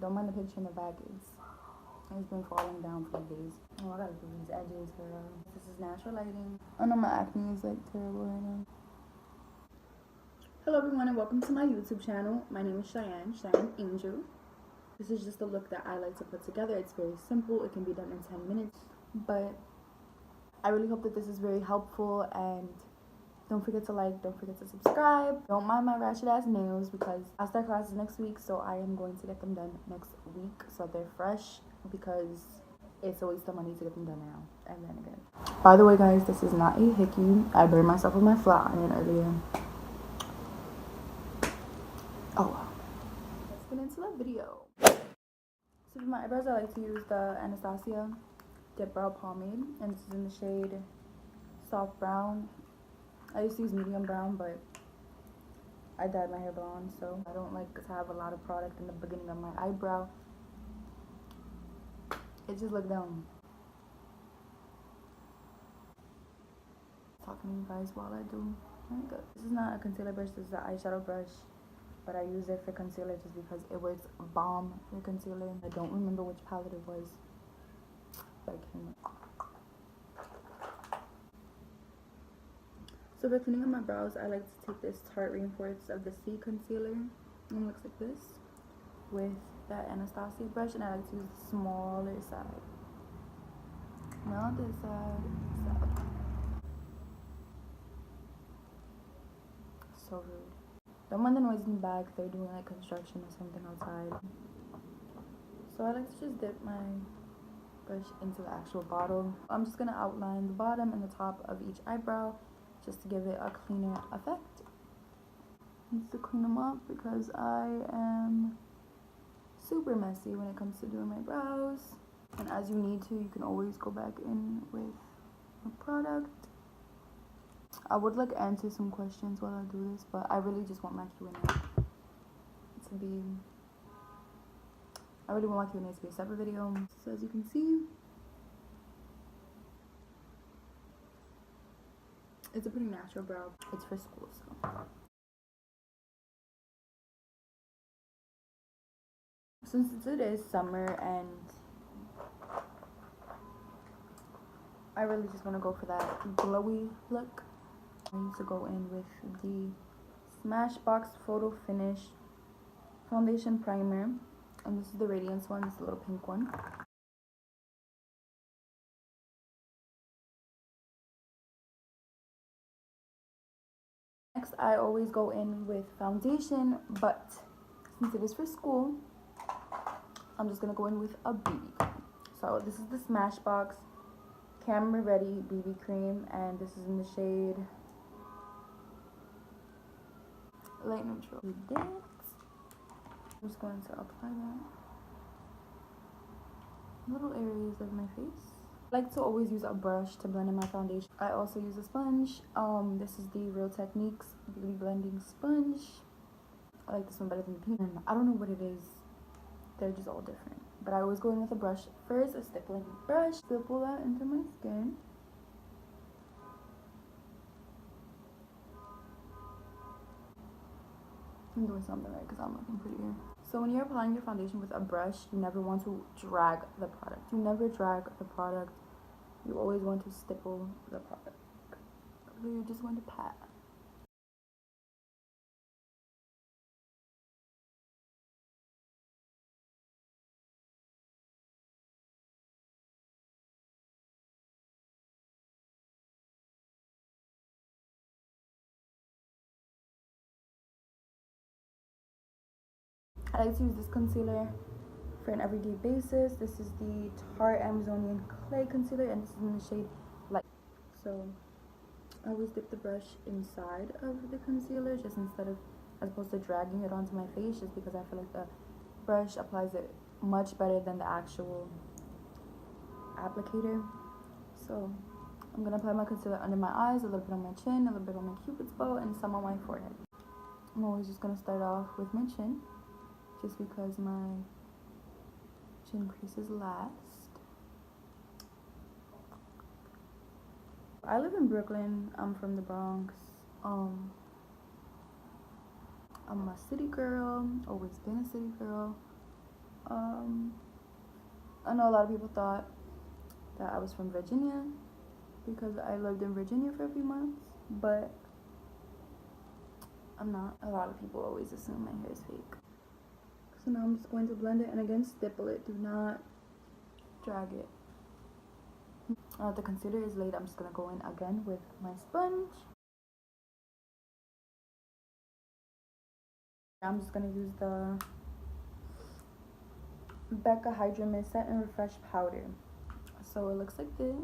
Don't mind the picture in the back. It's been falling down for days. Oh, I gotta do these edges, girl. This is natural lighting. Oh no, my acne is like terrible right now. Hello everyone and welcome to my YouTube channel. My name is Shiane Angel. This is just a look that I like to put together. It's very simple. It can be done in 10 minutes. But I really hope that this is very helpful, and don't forget to like, don't forget to subscribe. Don't mind my ratchet ass nails because I start classes next week, so I am going to get them done next week so they're fresh, because it's a waste of money to get them done now and then again. By the way guys, this is not a hickey. I burned myself with my flat iron earlier. Oh, let's get into the video. So for my eyebrows, I like to use the Anastasia Dipbrow Palmade, and this is in the shade soft brown. I used to use medium brown, but I dyed my hair blonde, so I don't like to have a lot of product in the beginning of my eyebrow. It just looked dumb. Talking to you guys while I do makeup. This is not a concealer brush, this is an eyeshadow brush, but I use it for concealer just because it works bomb for concealer. I don't remember which palette it was, but I came up. So for cleaning up my brows, I like to take this Tarte Reinforced of the Sea concealer, and it looks like this, with that Anastasia brush, and I like to use the smaller side. Not this side, this side. So rude. Don't mind the noise in the back, they're doing like construction or something outside. So I like to just dip my brush into the actual bottle. I'm just gonna outline the bottom and the top of each eyebrow just to give it a cleaner effect. Need to clean them up because I am super messy when it comes to doing my brows. And as you need to, you can always go back in with a product. I would like answer some questions while I do this, but I really just want my Q&A to be, I really want my Q&A to be a separate video. So as you can see, it's a pretty natural brow. It's for school, so. Since it is summer and I really just want to go for that glowy look, I used to go in with the SmashBox Photo Finish Foundation Primer, and this is the Radiance one, this little pink one. Next, I always go in with foundation, but since it is for school, I'm just gonna go in with a BB cream. So this is the SmashBox Camera Ready BB Cream, and this is in the shade Light Neutral. I'm just going to apply that little areas of my face. I like to always use a brush to blend in my foundation. I also use a sponge. This is the Real Techniques Beauty Blending Sponge. I like this one better than the pink one. I don't know what it is. They're just all different. But I always go in with a brush first, a stippling brush. Stipple that into my skin. I'm doing something right because I'm looking prettier. So when you're applying your foundation with a brush, you never want to drag the product. You never drag the product. You always want to stipple the product. So you're just going to pat. I like to use this concealer for an everyday basis. This is the Tarte Amazonian Clay Concealer, and this is in the shade Light. So I always dip the brush inside of the concealer, just as opposed to dragging it onto my face, just because I feel like the brush applies it much better than the actual applicator. So I'm gonna apply my concealer under my eyes, a little bit on my chin, a little bit on my cupid's bow, and some on my forehead. I'm always just gonna start off with my chin, just because my chin crease is last. I live in Brooklyn. I'm from the Bronx. I'm a city girl, always been a city girl. I know a lot of people thought that I was from Virginia because I lived in Virginia for a few months, but I'm not. A lot of people always assume my hair is fake. So now I'm just going to blend it, and again, stipple it. Do not drag it. The concealer is laid. I'm just gonna go in again with my sponge. I'm just gonna use the Becca Hydra-Mist Set and Refresh Powder. So it looks like this.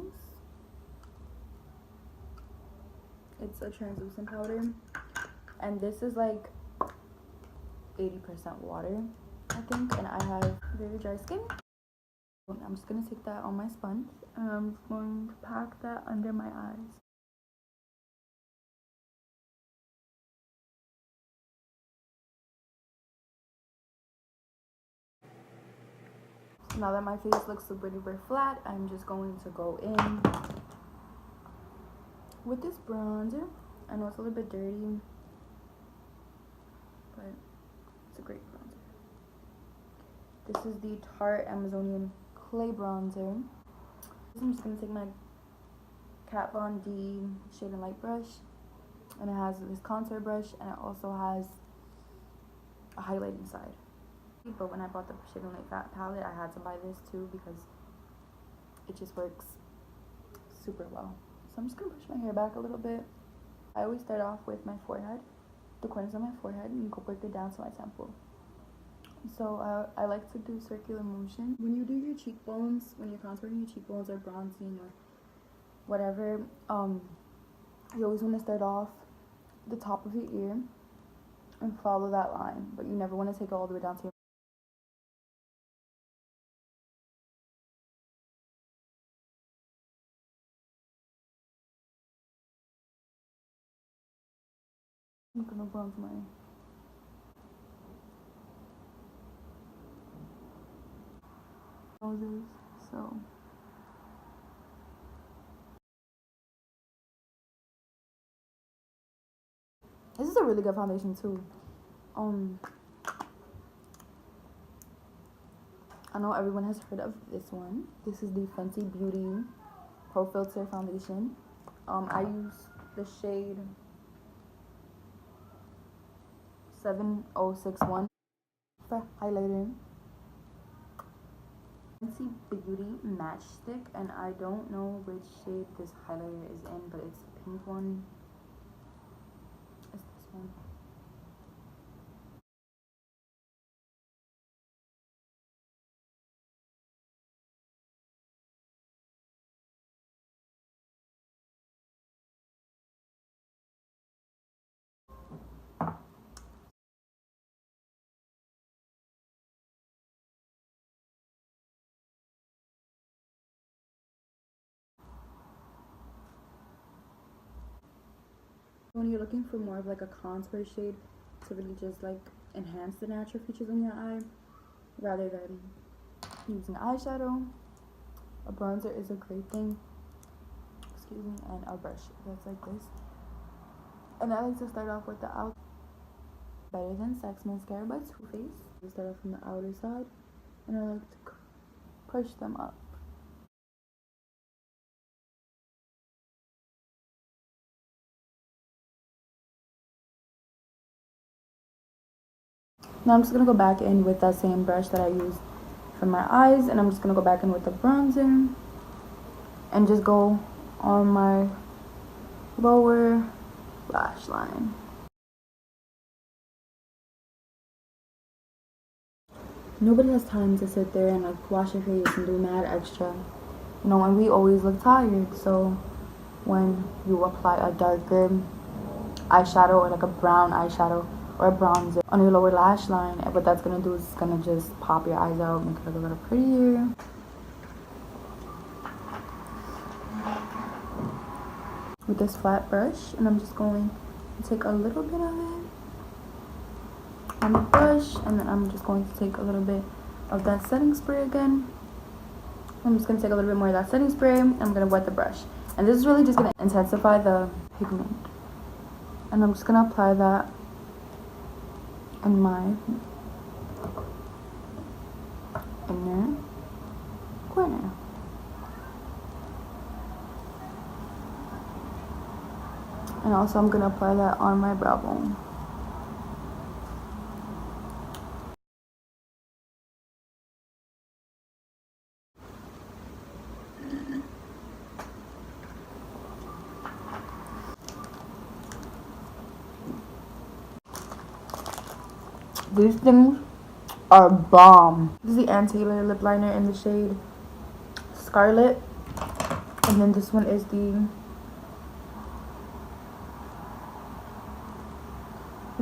It's a translucent powder, and this is like 80% water, I think, and I have very dry skin. I'm just gonna take that on my sponge, and I'm just going to pack that under my eyes. So now that my face looks super flat, I'm just going to go in with this bronzer. I know it's a little bit dirty, but it's a great bronzer. This is the Tarte Amazonian Clay Bronzer. I'm just going to take my Kat Von D Shade and Light brush, and it has this contour brush, and it also has a highlighting side. But when I bought the Shade and Light Fat palette, I had to buy this too because it just works super well. So I'm just going to push my hair back a little bit. I always start off with my forehead, the corners of my forehead, and go work it down to my temple. So I like to do circular motion. When you do your cheekbones, when you're contouring your cheekbones or bronzing or whatever, you always want to start off the top of your ear and follow that line, but you never want to take it all the way down to your I'm gonna bronze my noses, so this is a really good foundation too. I know everyone has heard of this one. This is the Fenty Beauty Pro Filter Foundation. I use the shade 7061 for highlighter. Fenty Beauty Matchstick, and I don't know which shade this highlighter is in, but it's the pink one. It's this one. When you're looking for more of like a contour shade to really just like enhance the natural features in your eye rather than using eyeshadow, a bronzer is a great thing. Excuse me, and a brush that's like this. And I like to start off with the out Better Than Sex Mascara by TooFaced. I start off from the outer side, and I like to push them up. Now I'm just going to go back in with that same brush that I used for my eyes, and I'm just going to go back in with the bronzer and just go on my lower lash line. Nobody has time to sit there and like wash your face and do mad extra, you know, and we always look tired. So when you apply a darker eyeshadow or like a brown eyeshadow or a bronzer on your lower lash line, what that's gonna do is it's gonna just pop your eyes out, make it look a little prettier. With this flat brush, and I'm just going to take a little bit of it on the brush, and then I'm just going to take a little bit of that setting spray again. I'm just going to take a little bit more of that setting spray, and I'm going to wet the brush. And this is really just going to intensify the pigment. And I'm just going to apply that in my inner corner. And also I'm gonna apply that on my brow bone. These things are bomb. This is the Ann Taylor lip liner in the shade Scarlet. And then this one is the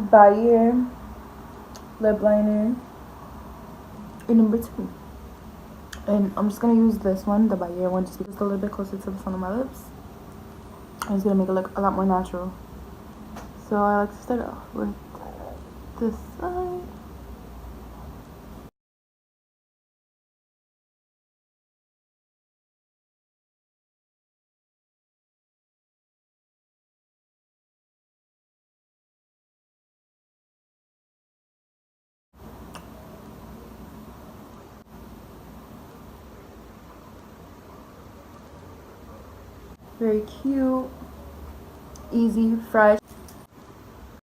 Bayer lip liner in number 2. And I'm just gonna use this one, the Bayer one, just because it's a little bit closer to the front of my lips. And it's gonna make it look a lot more natural. So I like to start off with this side. Very cute, easy, fresh.